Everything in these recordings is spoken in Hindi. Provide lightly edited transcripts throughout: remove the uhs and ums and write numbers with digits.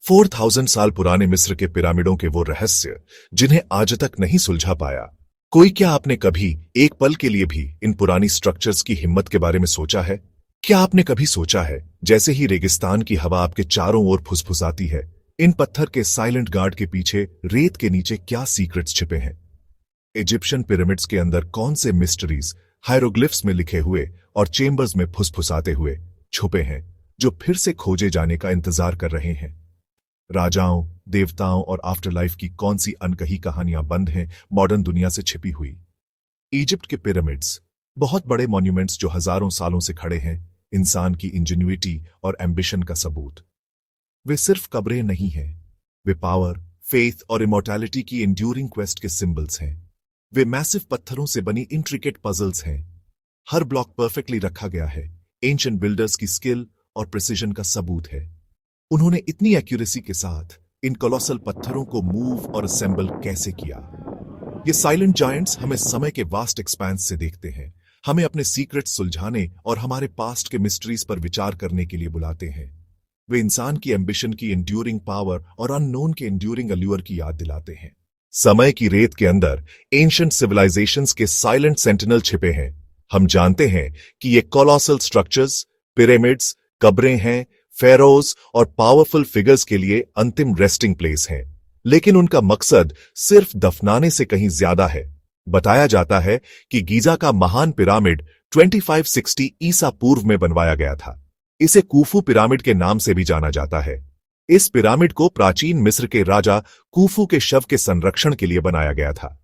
4000 साल पुराने मिस्र के पिरामिडों के वो रहस्य जिन्हें आज तक नहीं सुलझा पाया। कोई क्या आपने कभी एक पल के लिए भी इन पुरानी स्ट्रक्चर्स की हिम्मत के बारे में सोचा है? क्या आपने कभी सोचा है जैसे ही रेगिस्तान की हवा आपके चारों ओर फुसफुसाती है, इन पत्थर के साइलेंट गार्ड के पीछे रेत के नीचे क्या सीक्रेट्स छिपे हैं? इजिप्शियन पिरामिड्स के अंदर कौन से मिस्ट्रीज हायरोग्लिफ्स में लिखे हुए और चेंबर्स में फुसफुसाते हुए छुपे हैं, जो फिर से खोजे जाने का इंतजार कर रहे हैं? राजाओं, देवताओं और आफ्टरलाइफ की कौन सी अनकही कहानियां बंद हैं मॉडर्न दुनिया से छिपी हुई? इजिप्ट के पिरामिड्स, बहुत बड़े मॉन्यूमेंट्स जो हजारों सालों से खड़े हैं, इंसान की इंजेन्युइटी और एम्बिशन का सबूत। वे सिर्फ कब्रें नहीं हैं, वे पावर, फेथ और इमोर्टैलिटी की एंड्यूरिंग क्वेस्ट के सिंबल्स हैं। वे मैसिव पत्थरों से बनी इंट्रिकेट पजल्स हैं। हर ब्लॉक परफेक्टली रखा गया है, एंशिएंट बिल्डर्स की स्किल और प्रिसिजन का सबूत है। उन्होंने इतनी एक्यूरेसी के साथ इन कोलोसल पत्थरों को मूव और असेंबल कैसे किया? ये साइलेंट जायंट्स हमें समय के वास्ट एक्सपेंस से देखते हैं, हमें अपने सीक्रेट्स सुलझाने और हमारे पास्ट के मिस्ट्रीज पर विचार करने के लिए बुलाते हैं। वे इंसान की एम्बिशन की एंड्यूरिंग पावर और अननोन के एंड्यूरिंग अल्यूर की याद दिलाते हैं। समय की रेत के अंदर एंशिएंट सिविलाइजेशंस के साइलेंट सेंटिनल छिपे हैं। हम जानते हैं कि ये कोलोसल स्ट्रक्चर्स, पिरामिड्स, कब्रें हैं, फेरोज और पावरफुल फिगर्स के लिए अंतिम रेस्टिंग प्लेस हैं, लेकिन उनका मकसद सिर्फ दफनाने से कहीं ज्यादा है। बताया जाता है कि गीजा का महान पिरामिड 2560 ईसा पूर्व में बनवाया गया था। इसे कूफू पिरामिड के नाम से भी जाना जाता है। इस पिरामिड को प्राचीन मिस्र के राजा कूफू के शव के संरक्षण के लिए बनाया गया था।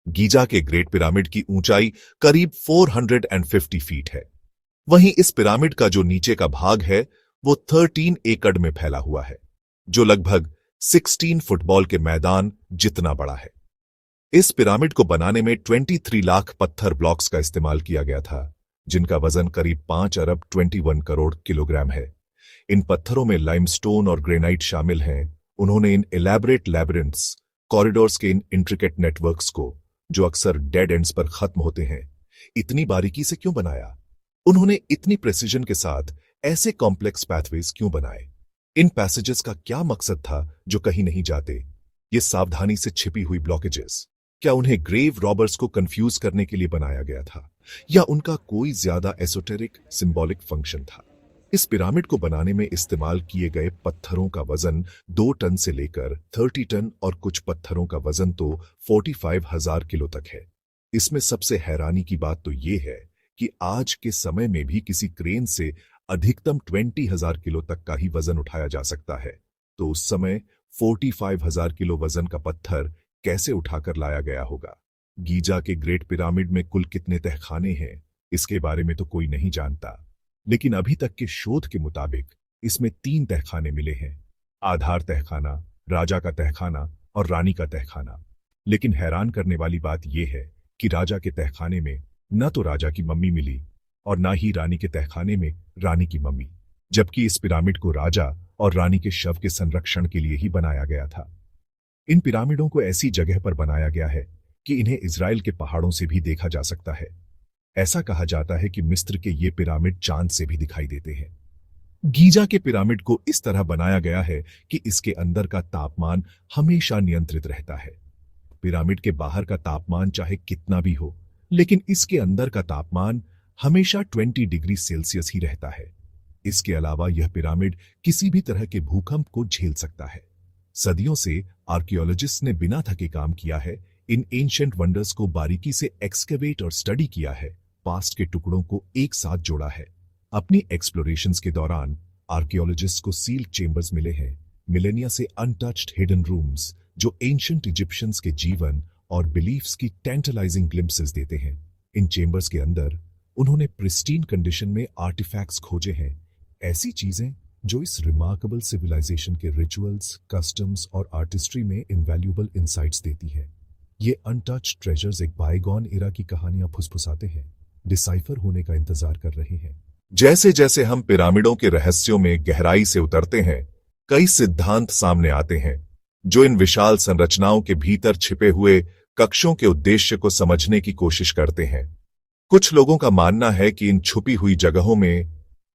गीजा के ग्रेट पिरामिड की ऊंचाई करीब 450 फीट है। वहीं इस पिरामिड का जो नीचे का भाग है वो 13 एकड़ में फैला हुआ है, जो लगभग 16 फुटबॉल के मैदान जितना बड़ा है। इस पिरामिड को बनाने में 23 लाख पत्थर ब्लॉक्स का इस्तेमाल किया गया था, जिनका वजन करीब 5 अरब 21 करोड़ किलोग्राम है। इन पत्थरों में लाइमस्टोन और ग्रेनाइट शामिल हैं। उन्होंने इन इलैबोरेट लैबिरिंथ्स, कॉरिडोर्स के इन इंट्रिकेट नेटवर्क्स को, जो अक्सर डेड एंड्स पर खत्म होते हैं, इतनी बारीकी से क्यों बनाया? उन्होंने इतनी प्रेसिजन के साथ ऐसे कॉम्प्लेक्स पैथवेज क्यों बनाए? इन पैसेजेस का क्या मकसद था जो कहीं नहीं जाते? ये सावधानी से छिपी हुई ब्लॉकेजेस, क्या उन्हें ग्रेव रॉबर्स को कंफ्यूज करने के लिए बनाया गया था, या उनका कोई ज्यादा एसोटेरिक सिंबॉलिक फंक्शन था? इस पिरामिड को बनाने में इस्तेमाल किए गए पत्थरों का वजन 2 टन से लेकर 30 टन और कुछ पत्थरों का वजन तो 45,000 किलो तक है। इसमें सबसे हैरानी की बात तो ये है कि आज के समय में भी किसी क्रेन से अधिकतम 20,000 किलो तक का ही वजन उठाया जा सकता है। तो उस समय 45,000 किलो वजन का पत्थर कैसे उठाकर लाया गया होगा? गीजा के ग्रेट पिरामिड में कुल कितने तहखाने हैं, इसके बारे में तो कोई नहीं जानता, लेकिन अभी तक के शोध के मुताबिक इसमें 3 तहखाने मिले हैं: आधार तहखाना, राजा का तहखाना और रानी का तहखाना। लेकिन हैरान करने वाली बात यह है कि राजा के तहखाने में न तो राजा की मम्मी मिली और न ही रानी के तहखाने में रानी की मम्मी, जबकि इस पिरामिड को राजा और रानी के शव के संरक्षण के लिए ही बनाया गया था। इन पिरामिडों को ऐसी जगह पर बनाया गया है कि इन्हें इजराइल के पहाड़ों से भी देखा जा सकता है। ऐसा कहा जाता है कि मिस्र के ये पिरामिड चांद से भी दिखाई देते हैं। गीजा के पिरामिड को इस तरह बनाया गया है कि इसके अंदर का तापमान हमेशा नियंत्रित रहता है। पिरामिड के बाहर का तापमान चाहे कितना भी हो, लेकिन इसके अंदर का तापमान हमेशा 20 डिग्री सेल्सियस ही रहता है। इसके अलावा यह पिरामिड किसी भी तरह के भूकंप को झेल सकता है। सदियों से आर्कियोलॉजिस्ट ने बिना थके काम किया है, इन एंशिएंट वंडर्स को बारीकी से एक्सकेवेट और स्टडी किया है, पास्ट के टुकड़ों को एक साथ जोड़ा है। अपनी एक्सप्लोरेशंस के दौरान आर्कियोलॉजिस्ट को सील्ड चेंबर्स मिले हैं, मिलेनिया से अनटच्ड हिडन रूम्स, जो एंशिएंट इजिप्शियंस के जीवन और बिलीफ्स की टेंटलाइजिंग ग्लिम्पसेस देते हैं। इन चेंबर्स के अंदर उन्होंने प्रिस्टीन कंडीशन में आर्टिफैक्ट्स खोजे हैं, ऐसी चीजें जो इस रिमार्केबल सिविलाइजेशन के रिचुअल्स, कस्टम्स और आर्टिस्ट्री में इनवैल्यूएबल इंसाइट्स देती है। ये अनटच्ड ट्रेजर्स एक बायगॉन एरा की कहानियां फुसफुसाते हैं, डिसाइफर होने का इंतजार कर रहे हैं। जैसे जैसे हम पिरामिडों के रहस्यों में गहराई से उतरते हैं, कई सिद्धांत सामने आते हैं जो इन विशाल संरचनाओं के भीतर छिपे हुए कक्षों के उद्देश्य को समझने की कोशिश करते हैं। कुछ लोगों का मानना है कि इन छुपी हुई जगहों में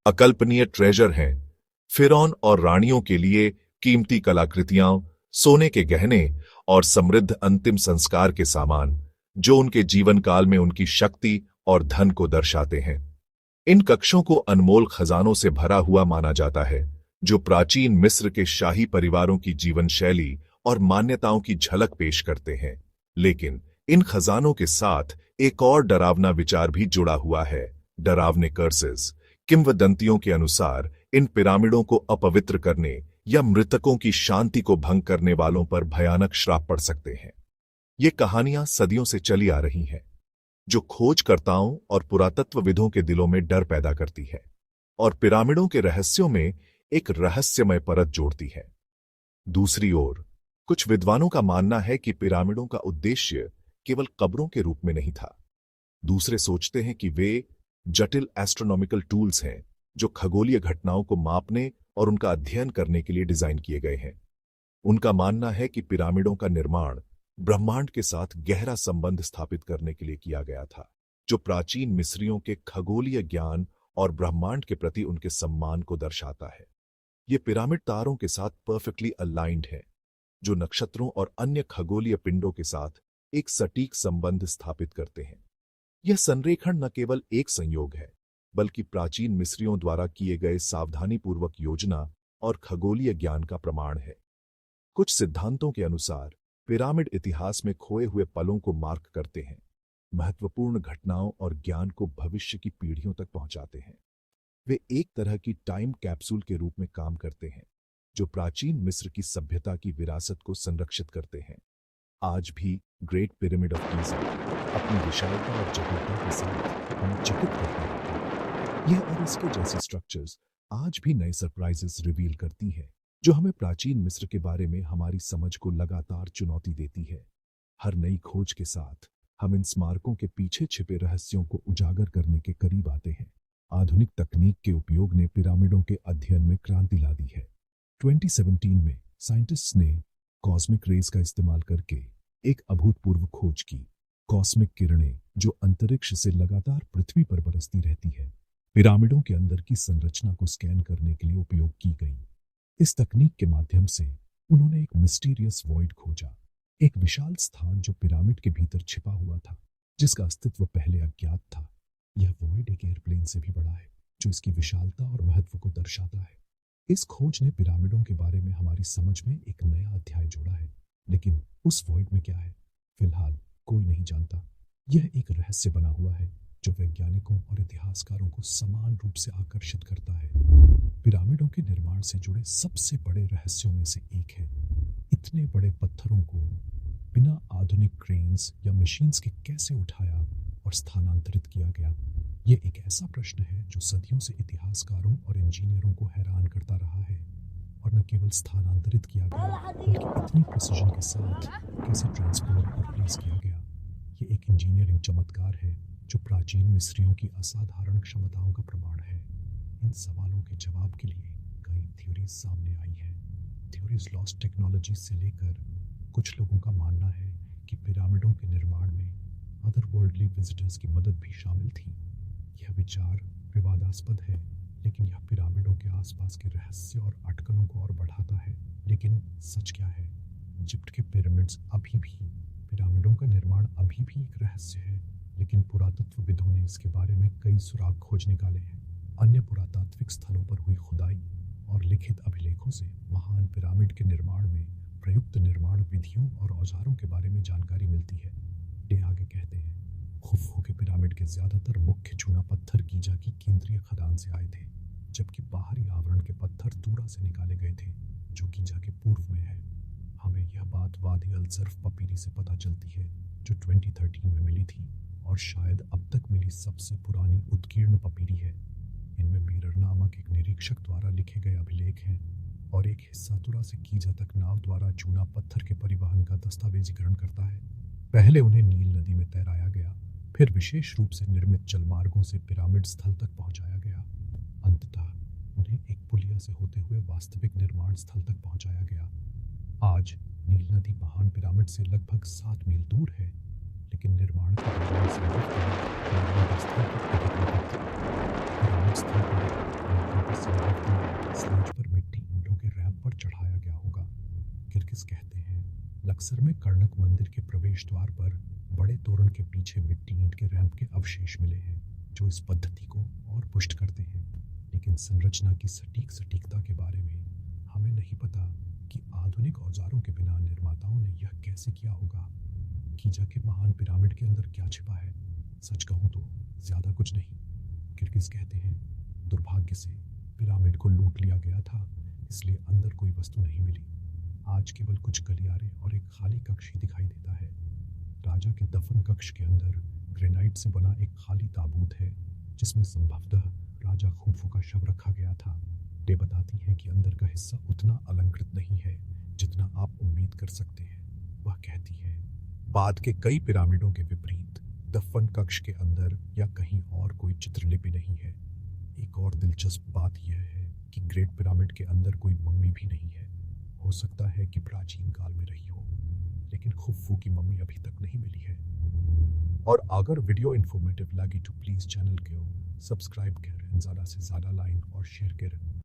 अकल्पनीय ट्रेजर हैं, फिरौन और रानियों के लिए कीमती कलाकृतियां, सोने के गहने और समृद्ध अंतिम संस्कार के सामान जो उनके जीवन काल में उनकी शक्ति और धन को दर्शाते हैं। इन कक्षों को अनमोल खजानों से भरा हुआ माना जाता है, जो प्राचीन मिस्र के शाही परिवारों की जीवन शैली और मान्यताओं की झलक पेश करते हैं। लेकिन इन खजानों के साथ एक और डरावना विचार भी जुड़ा हुआ है, डरावने कर्सेस। किंवदंतियों के अनुसार इन पिरामिडों को अपवित्र करने या मृतकों की शांति को भंग करने वालों पर भयानक श्राप पड़ सकते हैं। ये कहानियां सदियों से चली आ रही हैं, जो खोजकर्ताओं और पुरातत्वविदों के दिलों में डर पैदा करती है और पिरामिडों के रहस्यों में एक रहस्यमय परत जोड़ती है। दूसरी ओर, कुछ विद्वानों का मानना है कि पिरामिडों का उद्देश्य केवल कब्रों के रूप में नहीं था। दूसरे सोचते हैं कि वे जटिल एस्ट्रोनॉमिकल टूल्स हैं, जो खगोलीय घटनाओं को मापने और उनका अध्ययन करने के लिए डिजाइन किए गए हैं। उनका मानना है कि पिरामिडों का निर्माण ब्रह्मांड के साथ गहरा संबंध स्थापित करने के लिए किया गया था, जो प्राचीन मिस्रियों के खगोलीय ज्ञान और ब्रह्मांड के प्रति उनके सम्मान को दर्शाता है। ये पिरामिड तारों के साथ परफेक्टली अलाइंड है, जो नक्षत्रों और अन्य खगोलीय पिंडों के साथ एक सटीक संबंध स्थापित करते हैं। यह संरेखण न केवल एक संयोग है, बल्कि प्राचीन मिस्रियों द्वारा किए गए सावधानीपूर्वक योजना और खगोलीय ज्ञान का प्रमाण है। कुछ सिद्धांतों के अनुसार पिरामिड इतिहास में खोए हुए पलों को मार्क करते हैं, महत्वपूर्ण घटनाओं और ज्ञान को भविष्य की पीढ़ियों तक पहुंचाते हैं। वे एक तरह की टाइम कैप्सूल के रूप में काम करते हैं, जो प्राचीन मिस्र की सभ्यता की विरासत को संरक्षित करते हैं। आज भी ग्रेट पिरामिड ऑफ गीज़ा अपनी विशालता और जटिलता के साथ हमें चकित करते हैं। यह और इसके जैसे स्ट्रक्चर्स आज भी नए सरप्राइजेस रिवील करती हैं, जो हमें प्राचीन मिस्र के बारे में हमारी समझ को लगातार चुनौती देती है। हर नई खोज के साथ हम इन स्मारकों के पीछे छिपे रहस्यों को उजागर करने के करीब आते हैं। आधुनिक तकनीक के उपयोग ने पिरामिडों के अध्ययन में क्रांति ला दी है। 2017 में साइंटिस्ट्स ने कॉस्मिक रेज का इस्तेमाल करके एक अभूतपूर्व खोज की। कॉस्मिक किरणें जो अंतरिक्ष से लगातार पृथ्वी पर बरसती रहती है, पिरामिडों के अंदर की संरचना को स्कैन करने के लिए उपयोग की गई। इस तकनीक के माध्यम से उन्होंने एक मिस्टीरियस वॉइड खोजा, एक विशाल स्थान जो पिरामिड के भीतर छिपा हुआ था, जिसका अस्तित्व पहले अज्ञात था। यह वॉइड एक एयरप्लेन से भी बड़ा है, जो इसकी विशालता और महत्व को दर्शाता है। इस खोज ने पिरामिडों के बारे में हमारी समझ में एक नया अध्याय जोड़ा है, लेकिन उस वॉइड में क्या है, फिलहाल कोई नहीं जानता। यह एक रहस्य बना हुआ है जो वैज्ञानिकों और इतिहासकारों को समान रूप से आकर्षित करता है। पिरामिडों के निर्माण से जुड़े सबसे बड़े रहस्यों में से एक है, इतने बड़े पत्थरों को बिना आधुनिक क्रेन्स या मशीन्स के कैसे उठाया और स्थानांतरित किया गया। यह एक ऐसा प्रश्न है जो सदियों से इतिहासकारों और इंजीनियरों को हैरान करता रहा है। और न केवल स्थानांतरित किया गया, बल्कि इतनी प्रिसिजन के साथ कैसे ट्रांसपोर्ट और प्लेस किया गया। ये एक इंजीनियरिंग चमत्कार है जो प्राचीन मिस्रियों की असाधारण क्षमताओं का प्रमाण है। इन सवालों के जवाब के लिए कई थ्योरीज सामने आई हैं। थ्योरीज लॉस्ट टेक्नोलॉजी से लेकर कुछ लोगों का मानना है कि पिरामिडों के निर्माण में अदर वर्ल्डली विजिटर्स की मदद भी शामिल थी। यह विचार विवादास्पद है, लेकिन यह पिरामिडों के आसपास के रहस्य और अटकलों को और बढ़ाता है। लेकिन सच क्या है? इजिप्ट के पिरामिड्स पिरामिडों का निर्माण अभी भी एक रहस्य है, लेकिन पुरातत्वविदों ने इसके बारे में कई सुराग खोज निकाले हैं। अन्य पुरातात्विक स्थलों पर हुई खुदाई और लिखित अभिलेखों से महान पिरामिड के निर्माण में प्रयुक्त निर्माण विधियों और औजारों के बारे में जानकारी मिलती है। ये आगे कहते हैं, खुफू के पिरामिड के ज्यादातर मुख्य चूना पत्थर गीजा की केंद्रीय खदान से आए थे, जबकि बाहरी आवरण के पत्थर तूरा से निकाले गए थे, जो गीजा के पूर्व में है। हमें यह बात वादी अल-ज़र्फ पपीरी से पता चलती है, जो 2013 में मिली थी और शायद अब तक मिली सबसे पुरानी उत्कीर्ण पपीरी है। इनमें मीरर नामक एक निरीक्षक द्वारा लिखे गए अभिलेख हैं और एक हिस्सा तुरा से गीजा तक नाव द्वारा चूना पत्थर के परिवहन का दस्तावेजीकरण करता है। पहले उन्हें नील नदी में तैराया गया, फिर विशेष रूप से निर्मित जलमार्गों से पिरामिड स्थल तक पहुंचाया गया। अंततः उन्हें एक पुलिया से होते हुए वास्तविक निर्माण स्थल तक पहुंचाया गया। आज नील नदी महान पिरामिड से लगभग 7 मील दूर है, लेकिन निर्माण के दौरान पिरामिड स्थल पर अधिक निकट थी। पिरामिड स्थल पर स्लेज पर मिट्टी ईंटों के रैंप पर चढ़ाया गया किर्गिज कहते हैं लक्सर में कर्णक मंदिर के प्रवेश द्वार पर बड़े तोरण के पीछे मिट्टी ईंट के रैंप के अवशेष मिले हैं जो इस पद्धति को और पुष्ट करते हैं। लेकिन संरचना की सटीकता के बारे में हमें नहीं पता कि आधुनिक औजारों के बिना निर्माताओं ने यह कैसे किया होगा। गीजा के महान पिरामिड के अंदर क्या छिपा है? सच कहूँ तो ज्यादा कुछ नहीं। किर्गिज कहते हैं दुर्भाग्य से पिरामिड को लूट लिया गया था, इसलिए अंदर कोई वस्तु नहीं मिली। आज केवल कुछ गलियारे और एक खाली कक्ष ही दिखाई देता है। राजा के दफन कक्ष के अंदर ग्रेनाइट से बना एक खाली ताबूत है जिसमें संभवतः राजा खुफू का शव रखा गया था। ये बताती हैं कि अंदर का हिस्सा उतना अलंकृत नहीं है जितना आप उम्मीद कर सकते हैं। वह कहती है बाद के कई पिरामिडों के विपरीत दफन कक्ष के अंदर या कहीं और कोई चित्रलिपि नहीं है। एक और दिलचस्प बात यह है कि ग्रेट पिरामिड के अंदर कोई मम्मी भी नहीं है। हो सकता है कि प्राचीन काल में रही हो, लेकिन खुफू की मम्मी अभी तक नहीं मिली है। और अगर वीडियो इन्फॉर्मेटिव लगी तो प्लीज़ चैनल को सब्सक्राइब करें, ज़्यादा से ज़्यादा लाइक और शेयर करें।